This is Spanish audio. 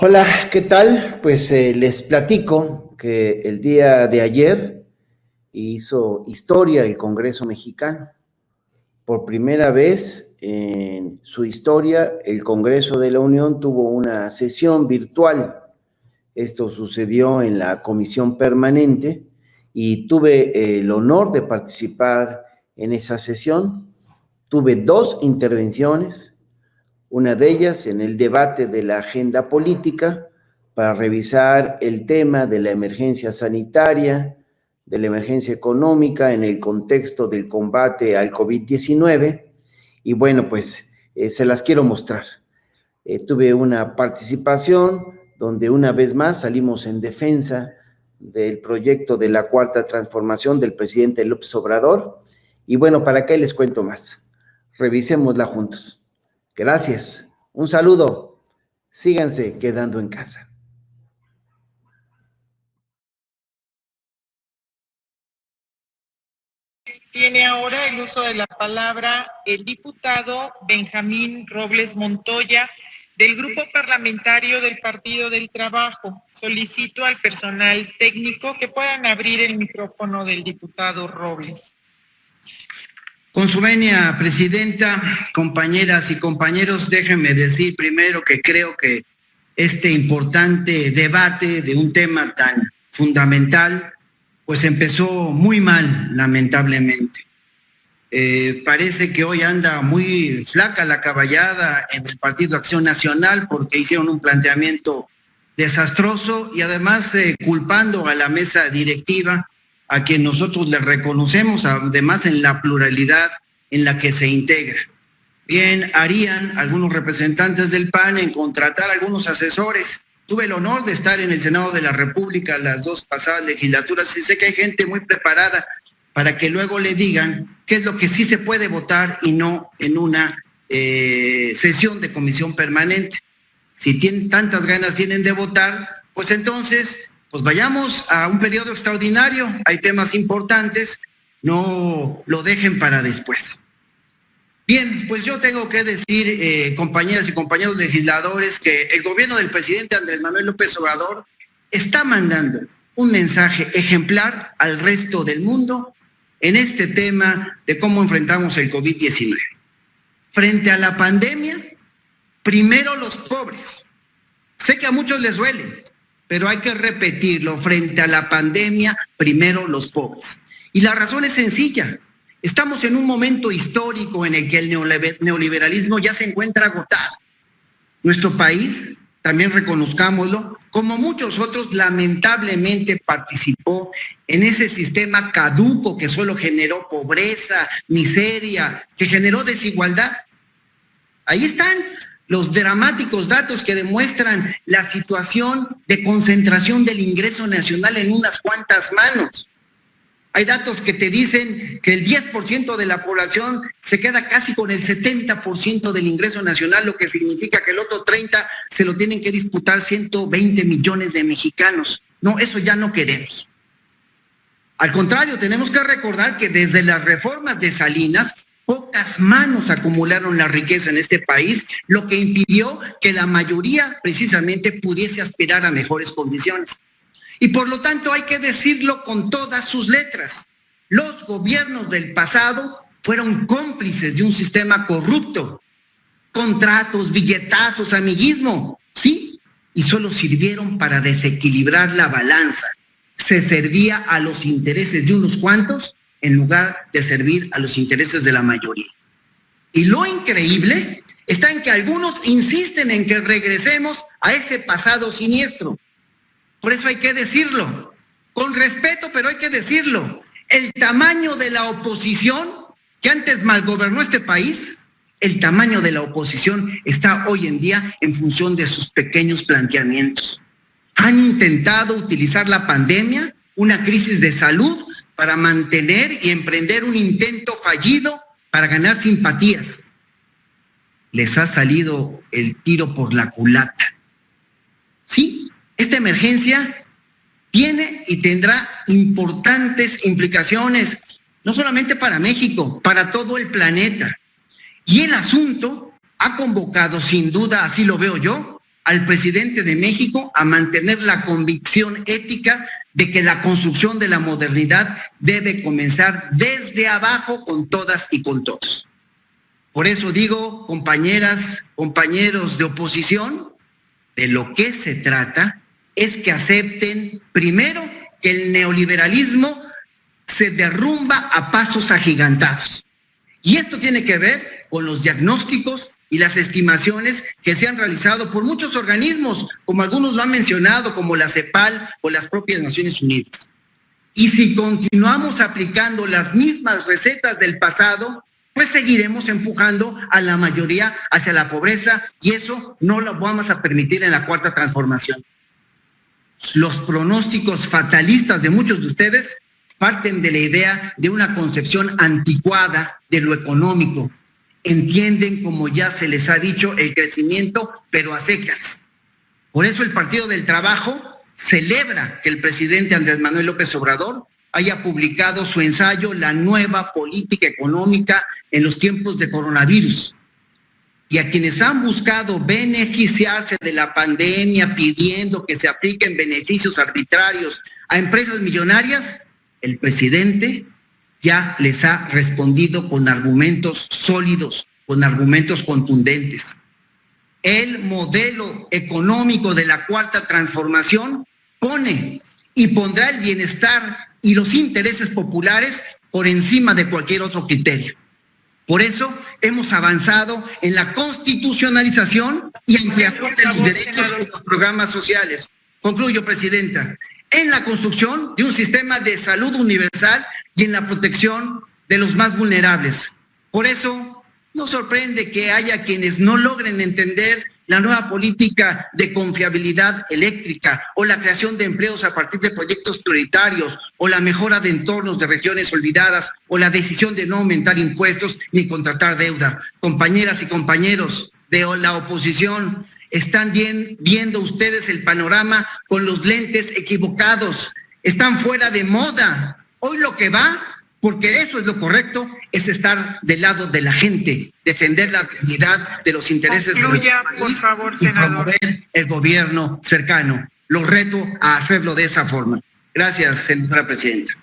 Hola, ¿qué tal? Pues les platico que el día de ayer hizo historia el Congreso mexicano. Por primera vez en su historia, el Congreso de la Unión tuvo una sesión virtual. Esto sucedió en la comisión permanente y tuve el honor de participar en esa sesión. Tuve dos intervenciones, una de ellas en el debate de la agenda política para revisar el tema de la emergencia sanitaria, de la emergencia económica en el contexto del combate al COVID-19. Y bueno, pues se las quiero mostrar. Tuve una participación donde una vez más salimos en defensa del proyecto de la Cuarta Transformación del presidente López Obrador. Y bueno, ¿para qué les cuento más? Revisémosla juntos. Gracias. Un saludo. Síganse quedando en casa. Tiene ahora el uso de la palabra el diputado Benjamín Robles Montoya, del Grupo Parlamentario del Partido del Trabajo. Solicito al personal técnico que puedan abrir el micrófono del diputado Robles. Con su venia, presidenta, compañeras y compañeros, déjenme decir primero que creo que este importante debate de un tema tan fundamental, pues empezó muy mal, lamentablemente. Parece que hoy anda muy flaca la caballada en el Partido Acción Nacional porque hicieron un planteamiento desastroso y además culpando a la mesa directiva, a quien nosotros le reconocemos, además en la pluralidad en la que se integra. Bien harían algunos representantes del PAN en contratar algunos asesores. Tuve el honor de estar en el Senado de la República las dos pasadas legislaturas y sé que hay gente muy preparada para que luego le digan qué es lo que sí se puede votar y no en una sesión de comisión permanente. Si tienen tantas ganas tienen de votar, pues entonces pues vayamos a un periodo extraordinario, hay temas importantes, no lo dejen para después. Bien, pues yo tengo que decir, compañeras y compañeros legisladores, que el gobierno del presidente Andrés Manuel López Obrador está mandando un mensaje ejemplar al resto del mundo en este tema de cómo enfrentamos el COVID-19. Frente a la pandemia, primero los pobres. Sé que a muchos les duele, pero hay que repetirlo, frente a la pandemia, primero los pobres. Y la razón es sencilla, estamos en un momento histórico en el que el neoliberalismo ya se encuentra agotado. Nuestro país, también reconozcámoslo, como muchos otros, lamentablemente participó en ese sistema caduco que solo generó pobreza, miseria, que generó desigualdad. Ahí están los dramáticos datos que demuestran la situación de concentración del ingreso nacional en unas cuantas manos. Hay datos que te dicen que el 10% de la población se queda casi con el 70% del ingreso nacional, lo que significa que el otro 30% se lo tienen que disputar 120 millones de mexicanos. No, eso ya no queremos. Al contrario, tenemos que recordar que desde las reformas de Salinas, pocas manos acumularon la riqueza en este país, lo que impidió que la mayoría precisamente pudiese aspirar a mejores condiciones. Y por lo tanto hay que decirlo con todas sus letras. Los gobiernos del pasado fueron cómplices de un sistema corrupto. Contratos, billetazos, amiguismo, ¿sí? Y solo sirvieron para desequilibrar la balanza. Se servía a los intereses de unos cuantos en lugar de servir a los intereses de la mayoría. Y lo increíble está en que algunos insisten en que regresemos a ese pasado siniestro. Por eso hay que decirlo, con respeto, pero hay que decirlo. El tamaño de la oposición que antes malgobernó este país, el tamaño de la oposición está hoy en día en función de sus pequeños planteamientos. Han intentado utilizar la pandemia, una crisis de salud, para mantener y emprender un intento fallido para ganar simpatías. Les ha salido el tiro por la culata. Sí, esta emergencia tiene y tendrá importantes implicaciones, no solamente para México, para todo el planeta. Y el asunto ha convocado, sin duda, así lo veo yo, al presidente de México a mantener la convicción ética de que la construcción de la modernidad debe comenzar desde abajo con todas y con todos. Por eso digo, compañeras, compañeros de oposición, de lo que se trata es que acepten primero que el neoliberalismo se derrumba a pasos agigantados. Y esto tiene que ver con los diagnósticos y las estimaciones que se han realizado por muchos organismos, como algunos lo han mencionado, como la CEPAL o las propias Naciones Unidas. Y si continuamos aplicando las mismas recetas del pasado, pues seguiremos empujando a la mayoría hacia la pobreza, y eso no lo vamos a permitir en la Cuarta Transformación. Los pronósticos fatalistas de muchos de ustedes parten de la idea de una concepción anticuada de lo económico. Entienden, como ya se les ha dicho, el crecimiento, pero a secas. Por eso el Partido del Trabajo celebra que el presidente Andrés Manuel López Obrador haya publicado su ensayo La nueva política económica en los tiempos de coronavirus. Y a quienes han buscado beneficiarse de la pandemia pidiendo que se apliquen beneficios arbitrarios a empresas millonarias, el presidente ya les ha respondido con argumentos sólidos, con argumentos contundentes. El modelo económico de la Cuarta Transformación pone y pondrá el bienestar y los intereses populares por encima de cualquier otro criterio. Por eso hemos avanzado en la constitucionalización y ampliación de los derechos de los programas sociales. Concluyo, presidenta. En la construcción de un sistema de salud universal y en la protección de los más vulnerables. Por eso, no sorprende que haya quienes no logren entender la nueva política de confiabilidad eléctrica o la creación de empleos a partir de proyectos prioritarios o la mejora de entornos de regiones olvidadas o la decisión de no aumentar impuestos ni contratar deuda. Compañeras y compañeros de la oposición, están viendo ustedes el panorama con los lentes equivocados, están fuera de moda. Hoy lo que va, porque eso es lo correcto, es estar del lado de la gente, defender la dignidad de los intereses de nuestro país, por favor, y promover el gobierno cercano. Los reto a hacerlo de esa forma. Gracias, señora presidenta.